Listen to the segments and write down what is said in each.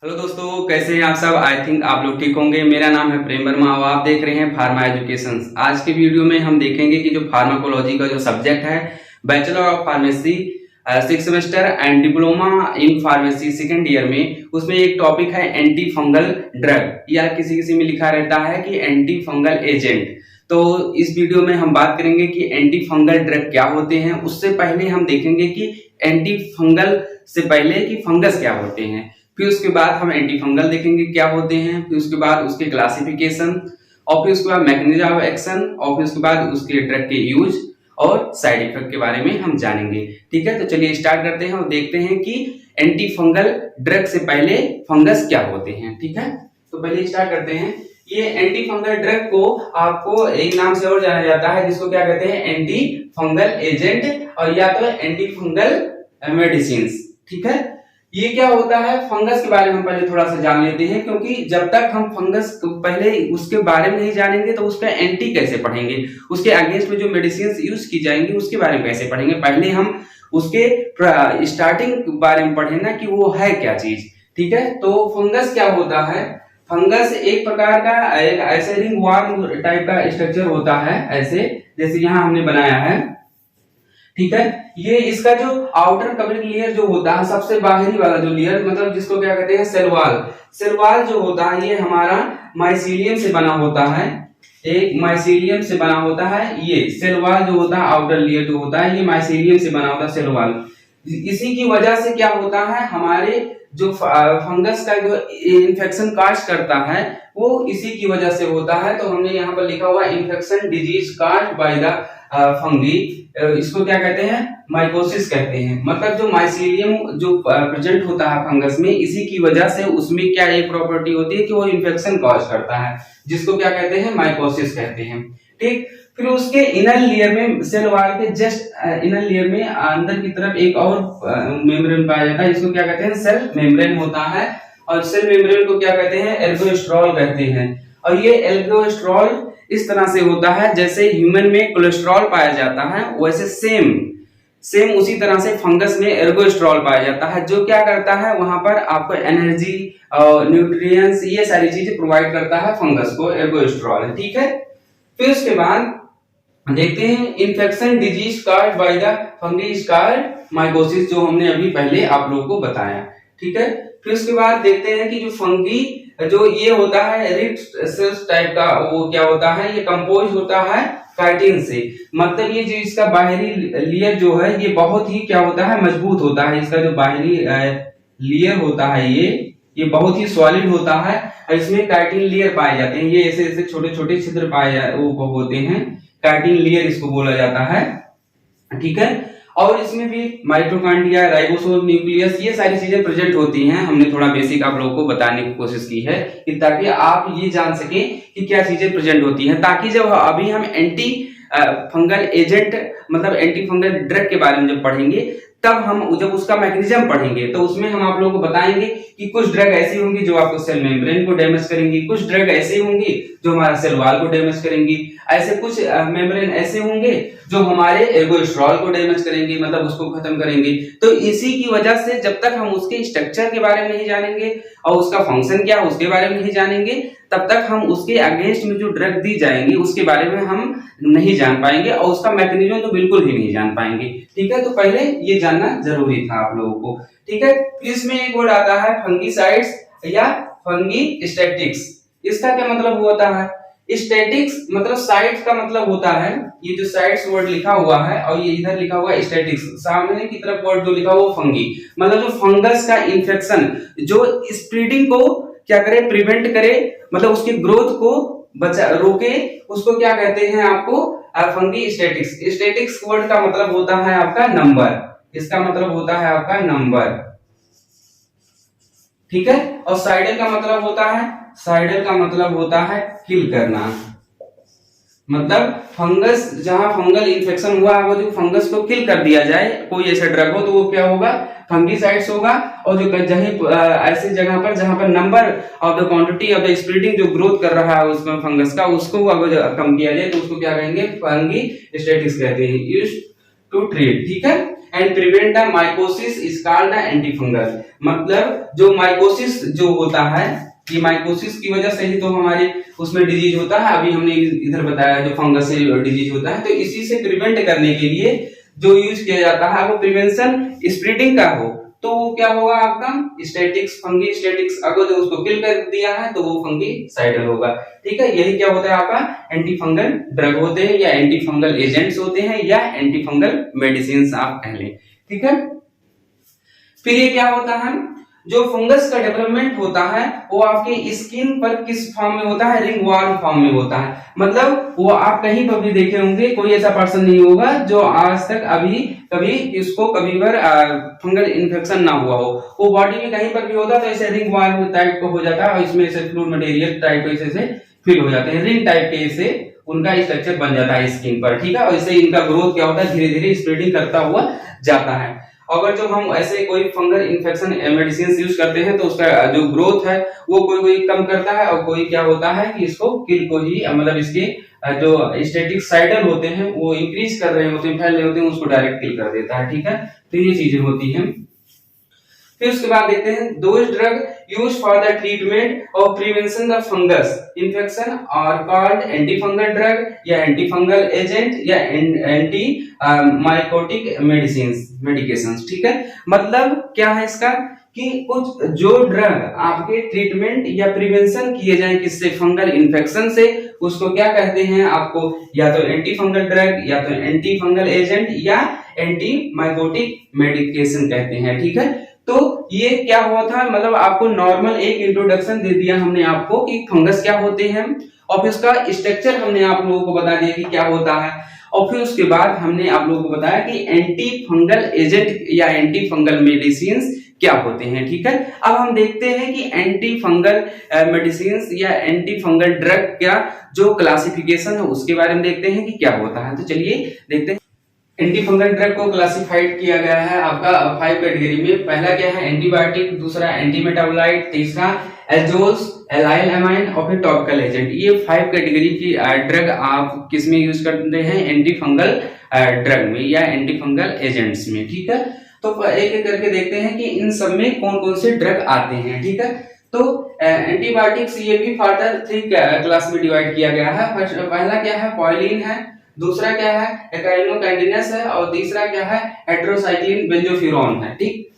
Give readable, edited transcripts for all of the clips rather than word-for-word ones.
Hello दोस्तों, कैसे हैं आप सब। आई थिंक आप लोग ठीक होंगे। मेरा नाम है प्रेम वर्मा और आप देख रहे हैं फार्मा एजुकेशन। आज के वीडियो में हम देखेंगे कि जो फार्माकोलॉजी का जो सब्जेक्ट है, bachelor of pharmacy 6 semester and diploma in pharmacy second year में, उसमें एक टॉपिक है एंटी फंगल ड्रग, या किसी किसी में लिखा रहता है कि एंटी फंगल एजेंट। तो इस वीडियो में हम बात करेंगे कि एंटी फंगल ड्रग क्या होते हैं। उससे पहले हम देखेंगे कि एंटी फंगल से पहले कि फंगस क्या होते हैं, फिर उसके बाद हम एंटी फंगल देखेंगे क्या होते हैं, फिर उसके बाद उसके क्लासिफिकेशन, और फिर उसके बाद मैकेनिज्म ऑफ एक्शन, और फिर उसके बाद उसके ड्रग के यूज और साइड इफेक्ट के बारे में हम जानेंगे। ठीक है, तो चलिए स्टार्ट करते हैं और देखते हैं कि एंटी फंगल ड्रग से पहले फंगस क्या होते हैं। ठीक है, तो पहले स्टार्ट करते हैं। ये एंटी फंगल ड्रग को आपको एक नाम से और जाना जाता है, जिसको क्या कहते हैं, एंटी फंगल एजेंट, और या तो एंटी फंगल मेडिसिन। ठीक है, ये क्या होता है, फंगस के बारे में हम पहले थोड़ा सा जान लेते हैं, क्योंकि जब तक हम फंगस पहले उसके बारे में नहीं जानेंगे तो उसका एंटी कैसे पढ़ेंगे, उसके अगेंस्ट में जो मेडिसिन यूज की जाएंगी उसके बारे में कैसे पढ़ेंगे। पहले हम उसके स्टार्टिंग बारे में पढ़े ना कि वो है क्या चीज। ठीक है, तो फंगस क्या होता है। फंगस एक प्रकार का एक ऐसे रिंग वार्म टाइप का स्ट्रक्चर होता है, ऐसे जैसे यहाँ हमने बनाया है। ठीक है, ये इसका जो आउटर कवरिंग लेयर जो होता है, सबसे बाहरी वाला जो लेयर, मतलब जिसको क्या कहते हैं, सेल वॉल। सेल वॉल जो होता है ये हमारा माइसीलियम से बना होता है, एक माइसीलियम से बना होता है। ये सेल वॉल जो होता है, आउटर लेयर जो होता है, ये माइसीलियम से बना होता है, सेल वॉल। इसी की वजह से क्या होता है, हमारे जो फंगस का जो इन्फेक्शन काज करता है वो इसी की वजह से होता है। तो हमने यहाँ पर लिखा हुआ infection disease cause by the fungi, इसको क्या कहते हैं, माइकोसिस कहते हैं। मतलब जो माइसीलियम जो प्रेजेंट होता है फंगस में, इसी की वजह से उसमें क्या एक प्रॉपर्टी होती है कि वो इन्फेक्शन कॉज करता है, जिसको क्या कहते हैं, माइकोसिस कहते हैं। ठीक, फिर उसके इनर लेयर में, सेल वॉल के जस्ट इनर लेयर में अंदर की तरफ एक और मेम्ब्रेन पाया जाता है, जिसको क्या कहते हैं, सेल मेम्ब्रेन होता है। और सेल मेम्ब्रेन को क्या कहते हैं, एल्गोस्ट्रॉल कहते हैं। और ये एल्गोस्ट्रॉल इस तरह से होता है जैसे ह्यूमन में कोलेस्ट्रॉल पाया जाता है, वैसे सेम उसी तरह से फंगस में एर्गोस्ट्रॉल पाया जाता है, जो क्या करता है, वहां पर आपको एनर्जी और न्यूट्रिएंट्स, ये सारी चीजें प्रोवाइड करता है फंगस को, एर्गोस्ट्रॉल। ठीक है, फिर उसके बाद देखते हैं infection disease caused by the fungi is called mycosis, जो हमने अभी पहले आप लोगों को बताया। ठीक है, फिर उसके बाद देखते हैं कि जो फंगी जो ये होता है रिड सेल्स टाइप का, वो क्या होता है, ये कंपोज होता है काइटिन से। मतलब ये जो इसका बाहरी लेयर जो है, ये बहुत ही क्या होता है, मजबूत होता है। इसका जो बाहरी लेयर होता है ये बहुत ही सॉलिड होता है, और इसमें काइटिन लेयर पाए जाते हैं। ये ऐसे ऐसे छोटे छोटे छिद्र पाए वो होते हैं, काइटिन लेयर इसको बोला जाता है। ठीक है, और इसमें भी माइटोकॉन्ड्रिया, राइबोसोम, न्यूक्लियस, ये सारी चीजें प्रेजेंट होती हैं। हमने थोड़ा बेसिक आप लोगों को बताने की कोशिश की है कि ताकि आप ये जान सकें कि क्या चीजें प्रेजेंट होती हैं, ताकि जब अभी हम एंटी फंगल एजेंट मतलब एंटी फंगल ड्रग के बारे में जब पढ़ेंगे, तब हम जब उसका मैकेनिज्म पढ़ेंगे तो उसमें हम आप लोगों को बताएंगे कि कुछ ड्रग ऐसी होंगी जो आपको सेल मेम्ब्रेन को डैमेज करेंगी, कुछ ड्रग ऐसी होंगी जो हमारा सेल वॉल को डैमेज करेंगी, ऐसे कुछ मेम्ब्रेन ऐसे होंगे जो हमारे एर्गोस्ट्रॉल को डैमेज करेंगे, मतलब उसको खत्म करेंगे। तो इसी की वजह से जब तक हम उसके स्ट्रक्चर के बारे में नहीं जानेंगे और उसका फंक्शन क्या उसके बारे में नहीं जानेंगे, तब तक हम उसके अगेंस्ट में जो ड्रग दी जाएंगी उसके बारे में हम नहीं जान पाएंगे, और उसका मैकेनिज्म तो बिल्कुल भी नहीं जान पाएंगे। ठीक है, तो पहले ये जानना जरूरी था आप लोगों को। ठीक है, इसमें एक वर्ड आता है फंगीसाइड्स या फंगीस्टैटिक्स। इसका क्या मतलब होता है, स्टैटिक्स मतलब साइड्स का मतलब होता है, ये जो साइड्स वर्ड लिखा हुआ है और ये इधर लिखा हुआ है स्टैटिक्स, सामने की तरफ वर्ड जो लिखा हुआ फंगी, मतलब जो फंगस का इन्फेक्शन जो स्प्रेडिंग को क्या करे, प्रिवेंट करे, मतलब उसके ग्रोथ को रोके, उसको क्या कहते हैं आपको, फंगी स्टैटिक्स। स्टैटिक्स वर्ड का मतलब होता है आपका नंबर, इसका मतलब होता है आपका नंबर। ठीक है, और साइडल का मतलब होता है, साइडल का मतलब होता है किल करना। मतलब फंगस, जहां फंगल इन्फेक्शन हुआ है वो जो फंगस को किल कर दिया जाए, कोई ऐसा ड्रग हो, तो वो क्या होगा, फंगीसाइड्स होगा। और जो ऐसे जगह पर जहां पर number of the quantity of the spreading जो ग्रोथ कर रहा है उसमें फंगस का, उसको अगर कम किया जाए तो उसको क्या कहेंगे, फंगीस्टैटिक्स कहते हैं, यूज्ड टू ट्रीट। ठीक है, and prevent the mycosis is called the antifungal. मतलब जो माइकोसिस जो होता है, ये माइकोसिस की वजह से ही तो हमारे उसमें डिजीज होता है। अभी हमने इधर बताया जो फंगस से डिजीज होता है, तो इसी से प्रिवेंट करने के लिए जो यूज किया जाता है वो प्रिवेंशन स्प्रेडिंग का हो, तो वो क्या होगा आपका स्टैटिक्स फंगी स्टैटिक्स। अगर जो उसको किल कर दिया है तो वो फंगी साइडल होगा। ठीक है, यही क्या होता है आपका एंटी फंगल ड्रग होते हैं या एंटी फंगल एजेंट्स होते हैं या एंटी फंगल मेडिसिन आप कह लें। ठीक है, फिर ये क्या होता है, जो फंगस का डेवलपमेंट होता है वो आपके स्किन पर किस फॉर्म में होता है, रिंग वॉर्म फॉर्म में होता है। मतलब वो आप कहीं पर भी देखे होंगे, कोई ऐसा पर्सन नहीं होगा जो आज तक अभी कभी इसको कभी बार फंगल इन्फेक्शन ना हुआ हो। वो बॉडी में कहीं पर भी होता तो ऐसे रिंग वॉर्म टाइप का हो जाता है और इसमें ऐसे फ्लूइड मटेरियल टाइप ऐसे फील हो जाते हैं, रिंग टाइप के ऐसे उनका स्ट्रक्चर बन जाता है स्किन पर। ठीक है, और इससे इनका ग्रोथ क्या होता है, धीरे धीरे स्प्रेडिंग करता हुआ जाता है। अगर जो हम ऐसे कोई फंगल इन्फेक्शन मेडिसिन यूज करते हैं तो उसका जो ग्रोथ है वो कोई कम करता है और कोई क्या होता है कि इसको किल को ही मतलब इसके जो स्टैटिक साइडल होते हैं वो इंक्रीज कर रहे होते हैं, फैल रहे होते हैं, उसको डायरेक्ट किल कर देता है। ठीक है, तो ये चीजें होती हैं। फिर उसके बाद देखते हैं those drug use for the treatment और prevention the fungus infection are called anti fungal drug या एंटी फंगल एजेंट या एंटी माइकोटिक मेडिकेशंस। ठीक है, मतलब क्या है इसका कि कुछ जो ड्रग आपके ट्रीटमेंट या प्रिवेंशन किए जाए किससे, फंगल इन्फेक्शन से, उसको क्या कहते हैं आपको, या तो एंटी फंगल ड्रग या तो एंटी फंगल एजेंट या एंटी माइकोटिक मेडिकेशन कहते हैं। ठीक है, तो ये क्या हुआ था, मतलब आपको नॉर्मल एक इंट्रोडक्शन दे दिया हमने आपको कि फंगस क्या होते हैं और फिर उसका स्ट्रक्चर हमने आप लोगों को बता दिया कि क्या होता है, और फिर उसके बाद हमने आप लोगों को बताया कि एंटी फंगल एजेंट या एंटी फंगल मेडिसिन क्या होते हैं। ठीक है, अब हम देखते हैं कि एंटी फंगल मेडिसिन या एंटी फंगल ड्रग क्या जो क्लासिफिकेशन है उसके बारे में देखते हैं कि क्या होता है। तो चलिए देखते हैं। एंटी फंगल ड्रग को क्लासिफाइड किया गया है आपका 5 कैटेगरी में। पहला क्या है, एंटीबायोटिक, दूसरा एंटी मेटाबोलाइट, तीसरा एजोल्स, एलाइल एमाइन और फिर टॉपिकल एजेंट। ये 5 कैटेगरी की ड्रग आप किस में यूज करते हैं, एंटी फंगल ड्रग में या एंटी फंगल एजेंट्स में। ठीक है, तो एक एक करके देखते हैं कि इन सब में कौन कौन से ड्रग आते हैं। ठीक है, तो एंटीबायोटिक्स ये भी फर्दर 3 क्लास में डिवाइड किया गया है। पहला क्या है, पॉइलिन है, दूसरा क्या है, एकाइनोकैंडिनस है और तीसरा क्या है, हेटेरोसाइक्लिन बेंजोफिरॉन है। ठीक,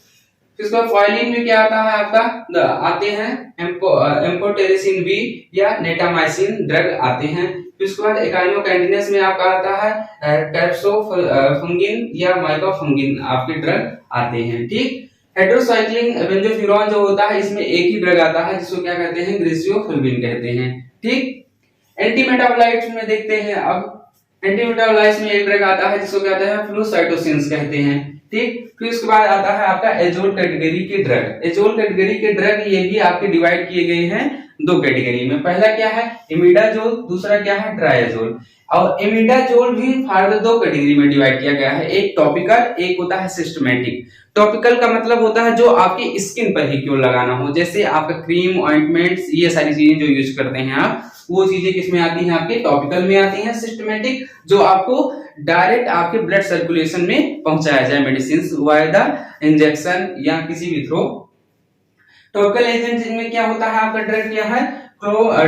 इसका पॉइलिन में क्या आता है आपका, आते हैं एम्फोटेरिसिन बी या नेटामाइसिन ड्रग आते हैं। फिर उसके बाद एकाइनोकैंडिनस में आपका आता है कैप्सोफंगिन या माइकोफंगिन आपके ड्रग आते हैं। ठीक, हेटेरोसाइक्लिन बेंजोफिरॉन जो होता है इसमें एक ही ड्रग आता है जिसको क्या कहते हैं, ग्रेसियोफुल्विन कहते हैं। ठीक, एंटी मेटाबोलाइट्स में देखते हैं। अब एंटी मेटाबोलाइट्स में एक ड्रग आता है जिसको कहते हैं फ्लूसाइटोसिन्स कहते हैं। ठीक, फिर उसके बाद आता है आपका एजोल कैटेगरी के ड्रग। एजोल कैटेगरी के ड्रग ये भी आपके डिवाइड किए गए हैं 2 कैटेगरी में। पहला क्या है, इमिडाजोल, दूसरा क्या है, ट्राइएजोल। और इमिडाजोल भी फर्दर 2 कैटेगरी में डिवाइड किया गया है, एक टॉपिकल, एक होता है सिस्टमेटिक। टॉपिकल का मतलब होता है जो आपकी स्किन पर ही क्यों लगाना हो, जैसे आपका क्रीम, ऑइंटमेंट्स, ये सारी चीजें जो यूज करते हैं आप, वो चीजें किसमें आती हैं, आपके टॉपिकल में आती हैं। सिस्टमेटिक जो आपको डायरेक्ट आपके ब्लड सर्कुलेशन में पहुंचाया जाए मेडिसिन वाया द इंजेक्शन या किसी भी थ्रू। टॉपिकल एजेंट जिनमें क्या होता है आपका ड्रग क्या है,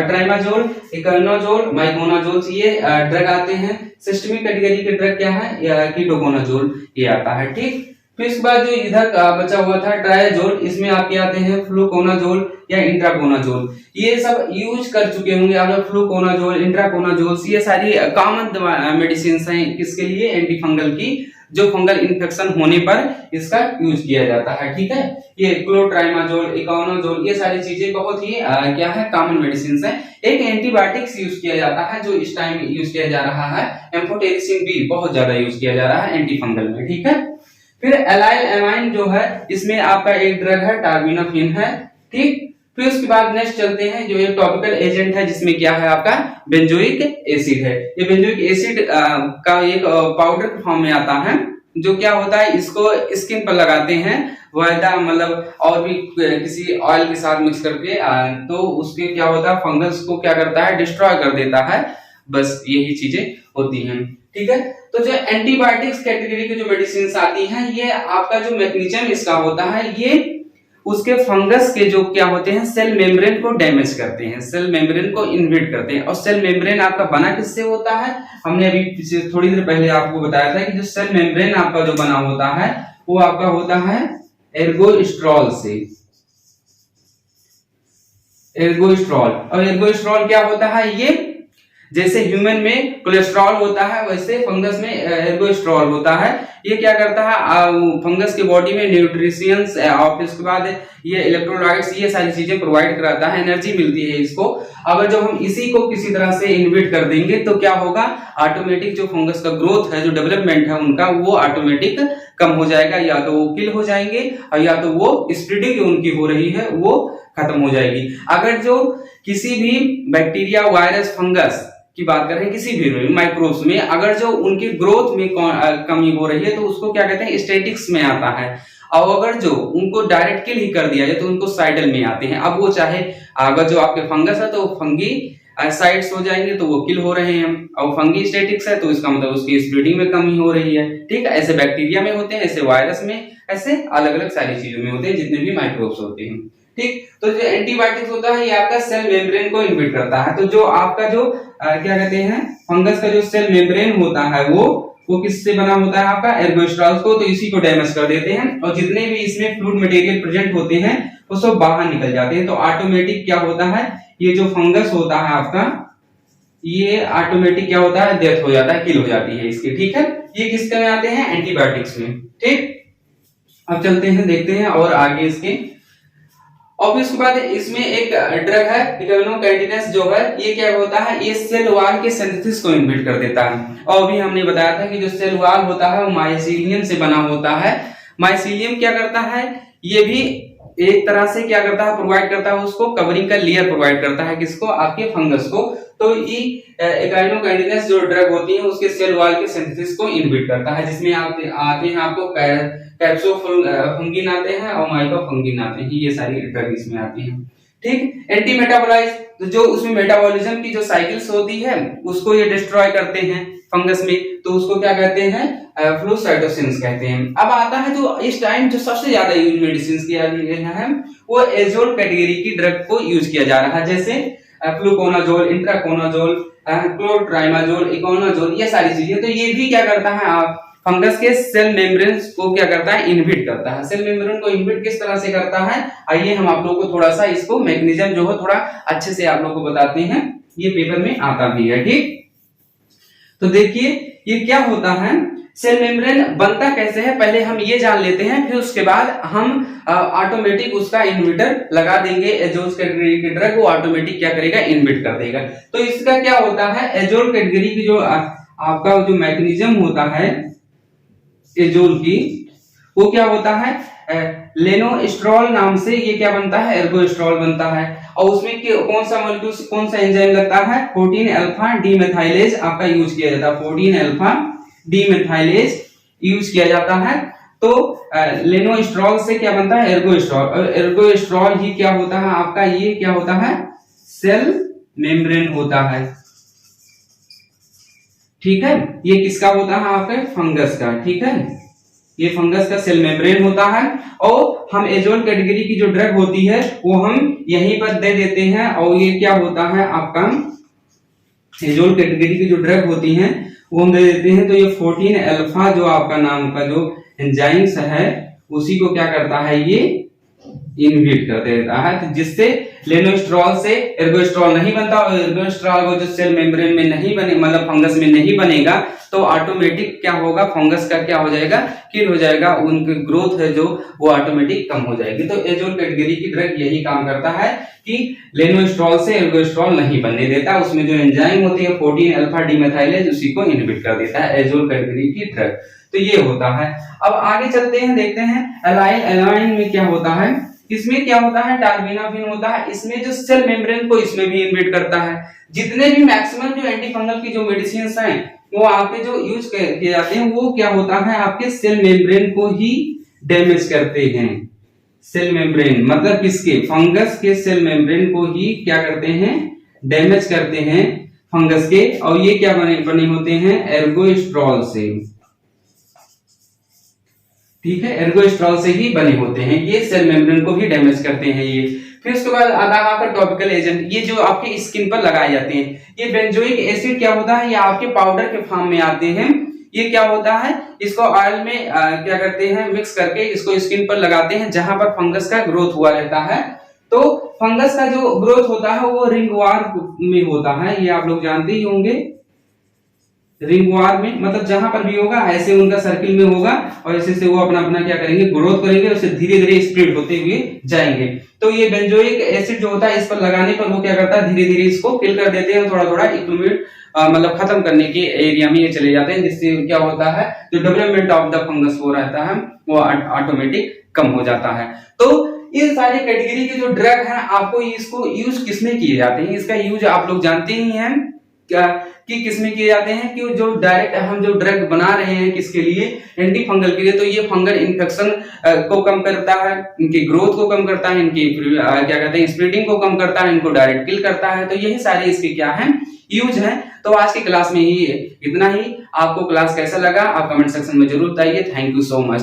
ट्राइमाजोल, इकोनाजोल, माइकोनाजोल, ये ड्रग आते हैं। सिस्टमिक कैटेगरी के ड्रग क्या है, कीटोकोनाजोल ये आता है। ठीक, फिर इसके बाद जो इधर बचा हुआ था ट्राइएजोल, इसमें आपके आते हैं फ्लूकोनाजोल या इंट्राकोनाजोल। ये सब यूज कर चुके होंगे आप, फ्लूकोनाजोल, इंट्राकोनाजोल, ये सारी कॉमन मेडिसिन हैं किसके लिए, एंटी फंगल की, जो फंगल इन्फेक्शन होने पर इसका यूज किया जाता है। ठीक है, ये क्लोट्राइमाजोल, इकोनाजोल, ये सारी चीजें बहुत ही क्या है, कॉमन मेडिसिन है। एक एंटीबायोटिक्स यूज किया जाता है जो इस टाइम यूज किया जा रहा है, एम्फोटेरिसिन बी बहुत ज्यादा यूज किया जा रहा है एंटी फंगल में। ठीक है, फिर एलाइल एमाइन जो है इसमें आपका एक ड्रग है टार्बिनाफिन है। ठीक, फिर उसके बाद नेक्स्ट चलते हैं जो एक टॉपिकल एजेंट है जिसमें क्या है आपका बेंजोइक एसिड है। ये बेंजोइक एसिड का एक पाउडर फॉर्म में आता है, जो क्या होता है, इसको स्किन पर लगाते हैं वायदा, मतलब और भी किसी ऑयल के साथ मिक्स करके, तो उसके क्या होता है, फंगस को क्या करता है, डिस्ट्रॉय कर देता है। बस यही चीजें होती हैं। ठीक है, तो जो एंटीबायोटिक्स कैटेगरी की जो मेडिसिन आती हैं, ये आपका जो मैकेनिज्म इसका होता है, ये उसके फंगस के जो क्या होते हैं, सेल मेम्ब्रेन को डैमेज करते हैं, सेल मेम्ब्रेन को इन्वेड करते हैं। और सेल मेम्ब्रेन आपका बना किससे होता है, हमने अभी थोड़ी देर पहले आपको बताया था कि जो सेल मेम्ब्रेन आपका जो बना होता है वो आपका होता है एर्गोस्ट्रॉल से। एर्गोस्ट्रॉल, और एर्गोस्ट्रॉल क्या होता है, ये जैसे ह्यूमन में कोलेस्ट्रॉल होता है वैसे फंगस में एर्गोस्ट्रॉल होता है। ये क्या करता है, फंगस के बॉडी में न्यूट्रिशंस और इसके बाद ये इलेक्ट्रोलाइट्स, ये सारी चीजें प्रोवाइड कराता है, एनर्जी मिलती है इसको। अगर जो हम इसी को किसी तरह से इन्वेड कर देंगे तो क्या होगा, ऑटोमेटिक जो फंगस का ग्रोथ है, जो डेवलपमेंट है उनका, वो ऑटोमेटिक कम हो जाएगा, या तो वो किल हो जाएंगे और या तो वो स्प्रेडिंग उनकी हो रही है वो खत्म हो जाएगी। अगर जो किसी भी बैक्टीरिया, वायरस, फंगस की बात करें, किसी भी माइक्रोब्स में अगर जो उनकी ग्रोथ में कमी हो रही है तो उसको क्या कहते हैं, स्टैटिक्स में आता है। और अगर जो उनको डायरेक्ट किल ही कर दिया जाए तो उनको साइडल में आते हैं। अब वो चाहे अगर जो आपके फंगस है तो फंगी साइड्स हो जाएंगे तो वो किल हो रहे हैं, और फंगी स्टैटिक्स है तो इसका मतलब उसकी स्प्रेडिंग में कमी हो रही है। ठीक है, ऐसे बैक्टीरिया में होते हैं, ऐसे वायरस में, ऐसे अलग अलग सारी चीजों में होते हैं जितने भी माइक्रोब्स होते हैं। ठीक, तो जो एंटीबायोटिक्स होता है ये आपका सेल मेम्ब्रेन को इन्वेड करता है। तो जो आपका जो क्या कहते हैं, फंगस का जो सेल मेम्ब्रेन होता है वो किससे बना होता है, आपका एर्गोस्ट्रॉल को, तो इसी को डैमेज कर देते हैं और जितने भी इसमें फ्लूइड मटेरियल प्रेजेंट होते हैं वो सब बाहर निकल जाते हैं। तो ऑटोमेटिक क्या होता है, ये जो फंगस होता है आपका, ये ऑटोमेटिक क्या होता है, डेथ हो जाता है, किल हो जाती है इसकी। ठीक है, ये किसके में आते हैं, एंटीबायोटिक्स में। ठीक, अब चलते हैं देखते हैं और आगे इसके। और इसके बाद इसमें एक ड्रग है इम्यूनोकैंटिनेस, जो है ये क्या होता है, ये सेल वॉल के सिंथेसिस को इनहिबिट कर देता है। और अभी हमने बताया था कि जो सेल वॉल होता है वो माइसीलियम से बना होता है। माइसीलियम क्या करता है, ये भी एक तरह से क्या करता है, प्रोवाइड करता है उसको कवरिंग का लेयर प्रोवाइड करता है, किसको, आपके फंगस को। तो ये इम्यूनोकैंटिनेस जो ड्रग होती है उसके सेल वॉल के सिंथेसिस को इनहिबिट करता है, जिसमें आते हैं आपको कैप्सोफंगिन आते हैं और माइकोफंगिन आते हैं, ये सारी ड्रग इसमें आती हैं। ठीक, एंटी मेटाबोलाइज, तो जो उसमें मेटाबॉलिज्म की जो साइकिल्स होती है उसको ये डिस्ट्रॉय करते हैं फंगस में, तो उसको क्या कहते हैं, फ्लोसाइटोसिन्स कहते हैं। अब आता है जो इस टाइम जो सबसे ज्यादा यूज मेडिसिन किया गया है वो एजोल कैटेगरी की ड्रग को यूज किया जा रहा है, जैसे फ्लूकोनाजोल, इंट्राकोनाजोल, क्लोट्राइमाजोल, इकोनाजोल, ये सारी चीजें। तो ये भी क्या करता है, आप फंगस के सेल मेम्ब्रेन को क्या करता है, इनहिबिट करता है। सेल मेम्ब्रेन को इनहिबिट किस तरह से करता है, आइए हम आप लोगों को थोड़ा सा इसको मैकेनिज्म जो है थोड़ा अच्छे से आप लोगों को बताते हैं, ये पेपर में आता भी है। ठीक, तो देखिए ये क्या होता है, सेल मेम्ब्रेन बनता कैसे है पहले हम ये जान लेते हैं, फिर उसके बाद हम ऑटोमेटिक उसका इनहिबिटर लगा देंगे। एजोल कैटेगरी की ड्रग वो ऑटोमेटिक क्या करेगा, इनहिबिट कर देगा। तो इसका क्या होता है, एजोल कैटेगरी की जो आपका जो मैकेनिज्म होता है एजोल की, वो क्या होता है, लेनोस्ट्रॉल नाम से ये क्या बनता है, एर्गोस्ट्रॉल बनता है। और उसमें कौन सा मॉलिक्यूल, कौन सा एंजाइम लगता है, 14 अल्फा डीमेथाइलेज आपका यूज किया जाता है, 14 अल्फा डीमेथाइलेज यूज किया जाता है। तो लेनोस्ट्रॉल से क्या बनता है, एर्गोस्ट्रॉल, और एर्गोस्ट्रॉल ही क्या होता है आपका, ये क्या होता है, सेल मेम्ब्रेन होता है। ठीक है, ये किसका होता है, आपके फंगस का। ठीक है, ये फंगस का सेल मेम्ब्रेन होता है। और हम एजोल कैटेगरी की जो ड्रग होती है वो हम यहीं पर दे देते हैं, और ये क्या होता है आपका, एजोल कैटेगरी की जो ड्रग होती हैं वो हम दे देते हैं। तो ये 14 अल्फा जो आपका नाम का जो एंजाइम्स है उसी को क्या करता है, ये इनहिबिट कर देता है, तो जिससे लेनोस्ट्रॉल से एर्गोस्ट्रॉल नहीं बनता, और एर्गोस्ट्रॉल वो जो सेल मेम्ब्रेन में नहीं बने, मतलब फंगस में नहीं बनेगा, तो ऑटोमेटिक क्या होगा, फंगस का क्या हो जाएगा, किल हो जाएगा, उनकी ग्रोथ है जो वो ऑटोमेटिक कम हो जाएगी। तो एजोल कैटेगरी की ड्रग यही काम करता है कि लेनोस्ट्रॉल से एर्गोस्ट्रॉल नहीं बनने देता, उसमें जो एंजाइम होती है 14 अल्फा डीमेथाइलेज उसी को इनहिबिट कर देता है एजोल कैटेगरी की ड्रग। तो ये होता है। अब आगे चलते हैं, देखते हैं एलाइन में क्या होता है। इसमें क्या होता है, टार्बिनाफिन होता है, इसमें जो सेल मेम्ब्रेन को इसमें भी इन्वेड करता है। जितने भी मैक्सिमम जो एंटी फंगल की जो मेडिसिन हैं वो आपके जो यूज किए जाते हैं वो क्या होता है, आपके सेल मेम्ब्रेन को ही डैमेज करते हैं। सेल मेम्ब्रेन मतलब किसके, फंगस के सेल मेम्ब्रेन को ही क्या करते हैं, डैमेज करते हैं। फंगस के, और ये क्या बने होते हैं, एर्गोस्ट्रॉल से। ठीक है, एर्गोस्ट्रॉल से ही बने होते हैं। ये सेल मेम्ब्रेन को भी डैमेज करते हैं ये। फिर उसके बाद आता है आपका टॉपिकल एजेंट, ये जो आपके स्किन पर लगाए जाते हैं। ये बेंजोइक एसिड क्या होता है, ये आपके पाउडर के फॉर्म में आते हैं। ये क्या होता है, इसको ऑयल में क्या करते हैं, मिक्स करके इसको स्किन पर लगाते हैं जहां पर फंगस का ग्रोथ हुआ रहता है। तो फंगस का जो ग्रोथ होता है वो रिंगवार में होता है, ये आप लोग जानते ही होंगे। रिंगवार में मतलब जहां पर भी होगा ऐसे उनका सर्किल में होगा, और ऐसे से वो अपना अपना क्या करेंगे, ग्रोथ करेंगे, उससे धीरे धीरे स्प्रेड होते हुए जाएंगे। तो ये बेंजोइक एसिड जो होता है इस पर लगाने पर वो क्या करता है, धीरे धीरे इसको किल कर देते हैं, थोड़ा थोड़ा इक्विलिब्रियम मतलब खत्म करने के एरिया में ये चले जाते हैं, जिससे क्या होता है, जो डेवलपमेंट ऑफ द फंगस वो रहता है वो ऑटोमेटिक कम हो जाता है। तो ये सारी कैटेगरी के जो ड्रग हैं, आपको इसको यूज किसमें किए जाते हैं, इसका यूज आप लोग जानते ही हैं क्या कि किसमें किए जाते हैं, कि जो डायरेक्ट हम जो ड्रग बना रहे हैं किसके लिए, एंटी फंगल के लिए। तो ये फंगल इन्फेक्शन को कम करता है, इनकी ग्रोथ को कम करता है, इनकी क्या कहते हैं स्प्रेडिंग को कम करता है, इनको डायरेक्ट किल करता है। तो यही सारे इसके क्या है, यूज है। तो आज की क्लास में ही इतना ही। आपको क्लास कैसा लगा आप कमेंट सेक्शन में जरूर बताइए। Thank you so much.